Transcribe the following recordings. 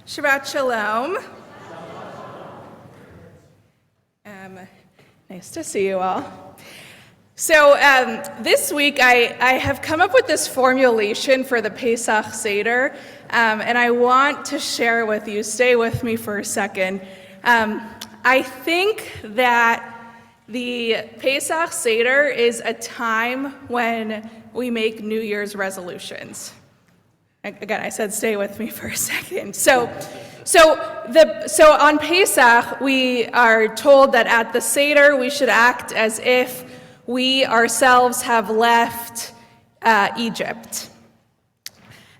Shabbat Shalom. Nice to see you all. So this week I have come up with this formulation for the Pesach Seder, and I want to share with you. Stay with me for a second. I think that the Pesach Seder is a time when we make New Year's resolutions. Again, I said stay with me for a second. So on Pesach, we are told that at the Seder we should act as if we ourselves have left Egypt.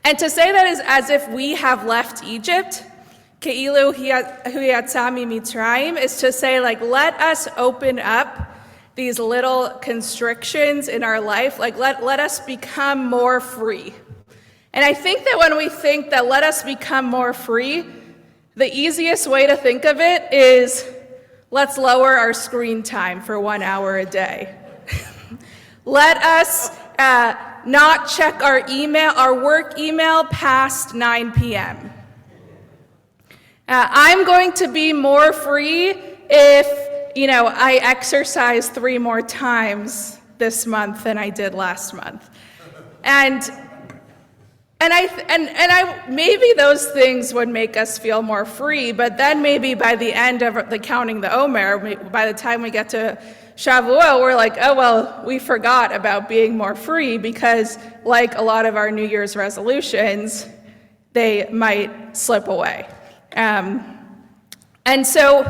And to say that is as if we have left Egypt, Ke'ilu hu yatsa mitzrayim, is to say, like, let us open up these little constrictions in our life, like let us become more free. And I think that when we think that let us become more free, the easiest way to think of it is let's lower our screen time for 1 hour a day. Let us not check our work email past 9 p.m. I'm going to be more free if, I exercise 3 more times this month than I did last month. And I maybe those things would make us feel more free, but then maybe by the end of the counting the Omer, by the time we get to Shavuot, we're like, oh, well, we forgot about being more free because, like a lot of our New Year's resolutions, they might slip away. And so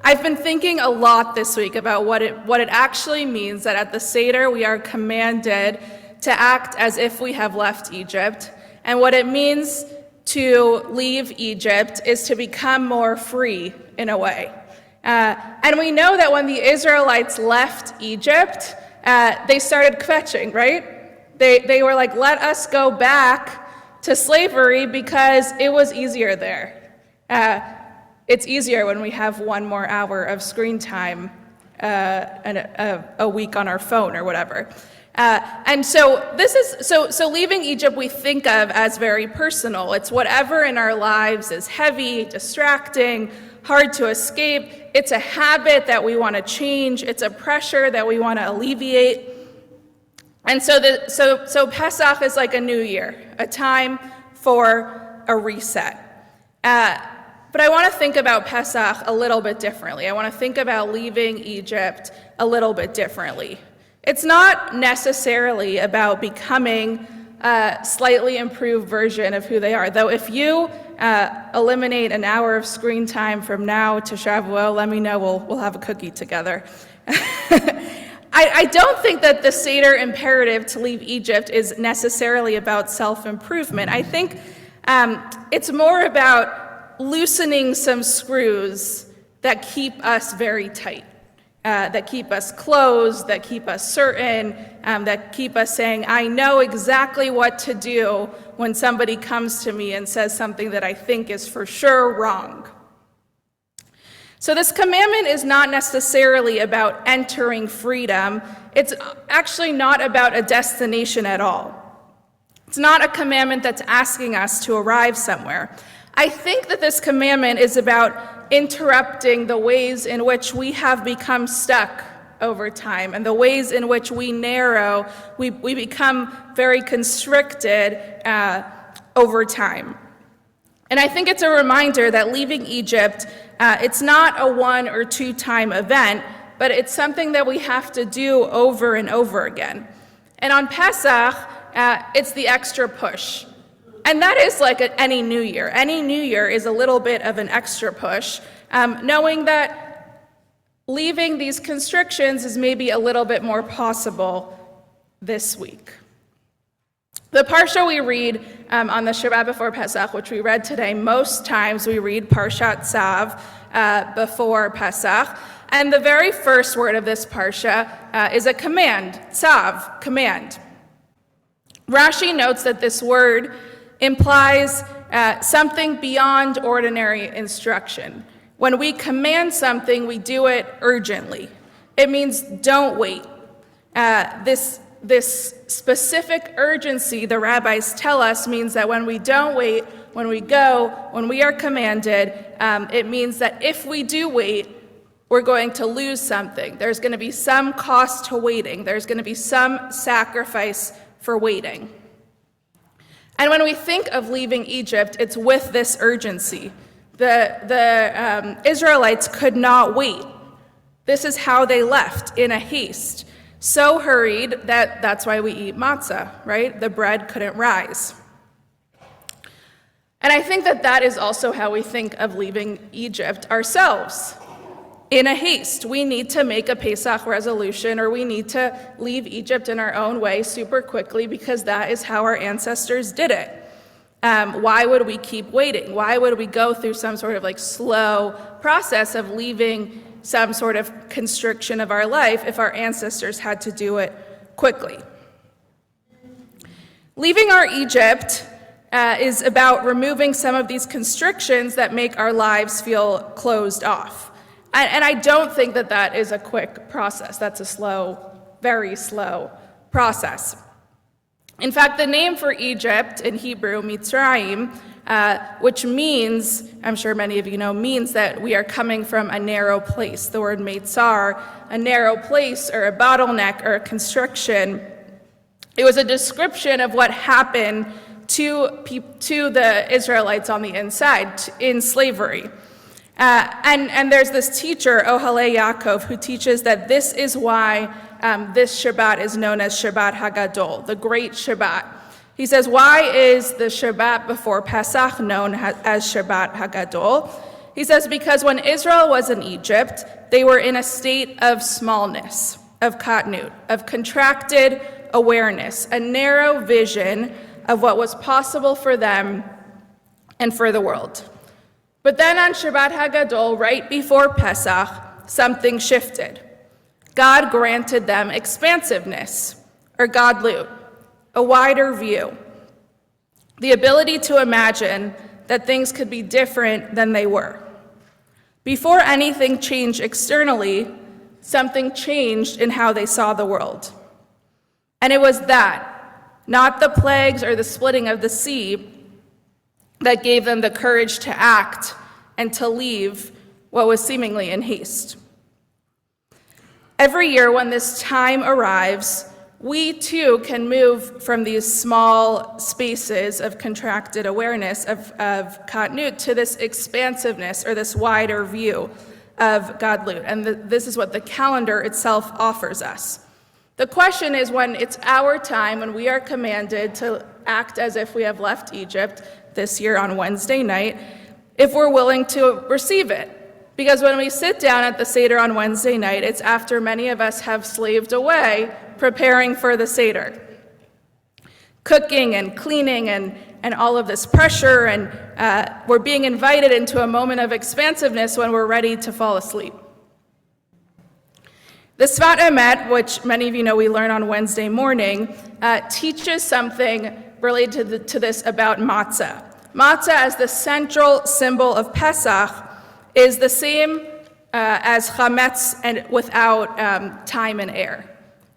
I've been thinking a lot this week about what it actually means that at the Seder we are commanded to act as if we have left Egypt. And what it means to leave Egypt is to become more free in a way. And we know that when the Israelites left Egypt, they started kvetching, right? They were like, let us go back to slavery because it was easier there. It's easier when we have 1 more hour of screen time and a week on our phone or whatever. And so so leaving Egypt we think of as very personal. It's whatever in our lives is heavy, distracting, hard to escape. It's a habit that we want to change. It's a pressure that we want to alleviate. And so Pesach is like a new year, a time for a reset. But I want to think about Pesach a little bit differently. I want to think about leaving Egypt a little bit differently. It's not necessarily about becoming a slightly improved version of who they are. Though if you eliminate an hour of screen time from now to Shavuot, let me know, we'll have a cookie together. I don't think that the Seder imperative to leave Egypt is necessarily about self-improvement. I think it's more about loosening some screws that keep us very tight. That keep us closed, that keep us certain, that keep us saying, I know exactly what to do when somebody comes to me and says something that I think is for sure wrong. So this commandment is not necessarily about entering freedom. It's actually not about a destination at all. It's not a commandment that's asking us to arrive somewhere. I think that this commandment is about interrupting the ways in which we have become stuck over time and the ways in which we narrow, we become very constricted over time. And I think it's a reminder that leaving Egypt, it's not a 1 or 2 time event, but it's something that we have to do over and over again. And on Pesach, it's the extra push. And that is like any new year. Any new year is a little bit of an extra push, knowing that leaving these constrictions is maybe a little bit more possible this week. The parsha we read on the Shabbat before Pesach, which we read today, most times we read Parshat Tzav before Pesach. And the very first word of this parsha is a command, Tzav, command. Rashi notes that this word implies something beyond ordinary instruction. When we command something, we do it urgently. It means don't wait. This specific urgency, the rabbis tell us, means that when we don't wait, when we go, when we are commanded, it means that if we do wait, we're going to lose something. There's going to be some cost to waiting. There's going to be some sacrifice for waiting. And when we think of leaving Egypt, it's with this urgency. The Israelites could not wait. This is how they left, in a haste. So hurried that's why we eat matzah, right? The bread couldn't rise. And I think that is also how we think of leaving Egypt ourselves. In a haste, we need to make a Pesach resolution, or we need to leave Egypt in our own way super quickly because that is how our ancestors did it. Why would we keep waiting? Why would we go through some sort of slow process of leaving some sort of constriction of our life if our ancestors had to do it quickly? Leaving our Egypt is about removing some of these constrictions that make our lives feel closed off. And I don't think that is a quick process. That's a slow, very slow process. In fact, the name for Egypt in Hebrew, Mitzrayim, which means, I'm sure many of you know, means that we are coming from a narrow place. The word Meitzar, a narrow place or a bottleneck or a constriction. It was a description of what happened to the Israelites on the inside in slavery. And there's this teacher, Ohale Yaakov, who teaches that this is why this Shabbat is known as Shabbat Hagadol, the Great Shabbat. He says, why is the Shabbat before Pesach known as Shabbat Hagadol? He says, because when Israel was in Egypt, they were in a state of smallness, of katnut, of contracted awareness, a narrow vision of what was possible for them and for the world. But then on Shabbat Hagadol, right before Pesach, something shifted. God granted them expansiveness, or gadlut, a wider view, the ability to imagine that things could be different than they were. Before anything changed externally, something changed in how they saw the world. And it was that, not the plagues or the splitting of the sea, that gave them the courage to act and to leave what was seemingly in haste. Every year when this time arrives, we too can move from these small spaces of contracted awareness, of katnut, to this expansiveness or this wider view of gadlut. And this is what the calendar itself offers us. The question is, when it's our time, when we are commanded to act as if we have left Egypt this year on Wednesday night, if we're willing to receive it. Because when we sit down at the Seder on Wednesday night, it's after many of us have slaved away preparing for the Seder. Cooking and cleaning and all of this pressure, and we're being invited into a moment of expansiveness when we're ready to fall asleep. The Sfat Emet, which many of you know we learn on Wednesday morning, teaches something related to this about matzah. Matzah, as the central symbol of Pesach, is the same as chametz and without time and air,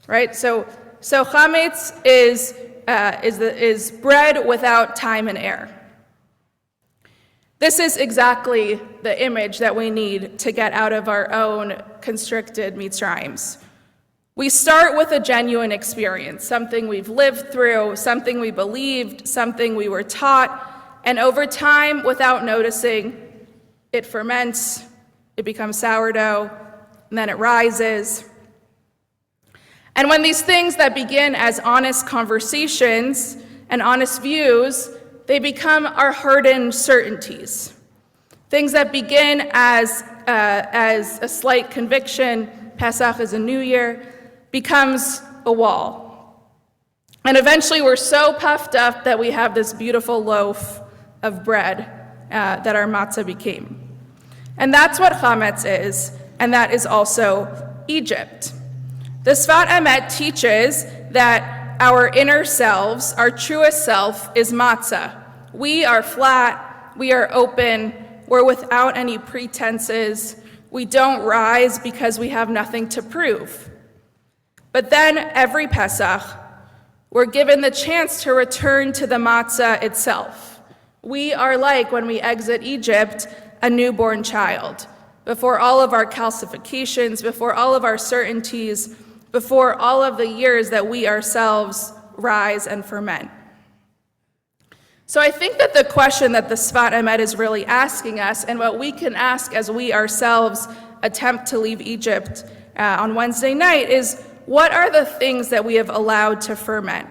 right? So chametz is bread without time and air. This is exactly the image that we need to get out of our own constricted Mitzrayims. We start with a genuine experience, something we've lived through, something we believed, something we were taught, and over time, without noticing, it ferments, it becomes sourdough, and then it rises. And when these things that begin as honest conversations and honest views, they become our hardened certainties. Things that begin as a slight conviction, Pesach is a new year, becomes a wall. And eventually we're so puffed up that we have this beautiful loaf of bread that our matzah became. And that's what chametz is, and that is also Egypt. The Sfat Emet teaches that our inner selves, our truest self, is matzah. We are flat, we are open, we're without any pretenses, we don't rise because we have nothing to prove. But then every Pesach, we're given the chance to return to the matzah itself. We are like, when we exit Egypt, a newborn child, before all of our calcifications, before all of our certainties, before all of the years that we ourselves rise and ferment. So I think that the question that the Sfat Emet is really asking us, and what we can ask as we ourselves attempt to leave Egypt on Wednesday night, is what are the things that we have allowed to ferment?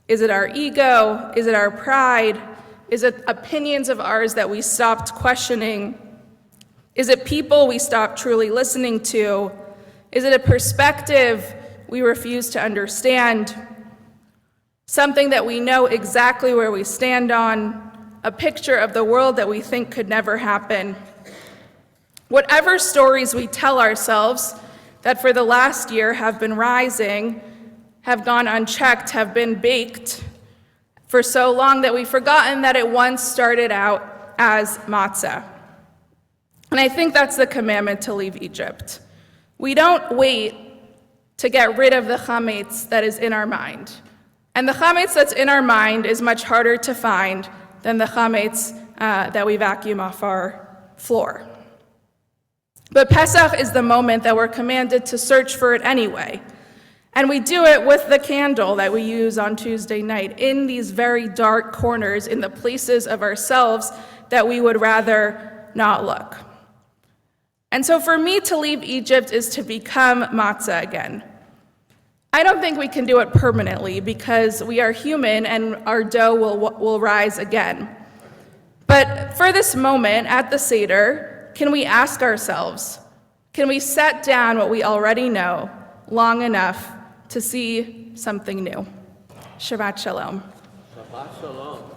Is it our ego? Is it our pride? Is it opinions of ours that we stopped questioning? Is it people we stopped truly listening to? Is it a perspective we refuse to understand? Something that we know exactly where we stand on, a picture of the world that we think could never happen. Whatever stories we tell ourselves that for the last year have been rising, have gone unchecked, have been baked for so long that we've forgotten that it once started out as matzah. And I think that's the commandment to leave Egypt. We don't wait to get rid of the chametz that is in our mind. And the chametz that's in our mind is much harder to find than the chametz that we vacuum off our floor. But Pesach is the moment that we're commanded to search for it anyway. And we do it with the candle that we use on Tuesday night, in these very dark corners, in the places of ourselves that we would rather not look. And so for me, to leave Egypt is to become matzah again. I don't think we can do it permanently because we are human and our dough will rise again. But for this moment at the Seder, can we ask ourselves, can we set down what we already know long enough to see something new? Shabbat Shalom. Shabbat Shalom.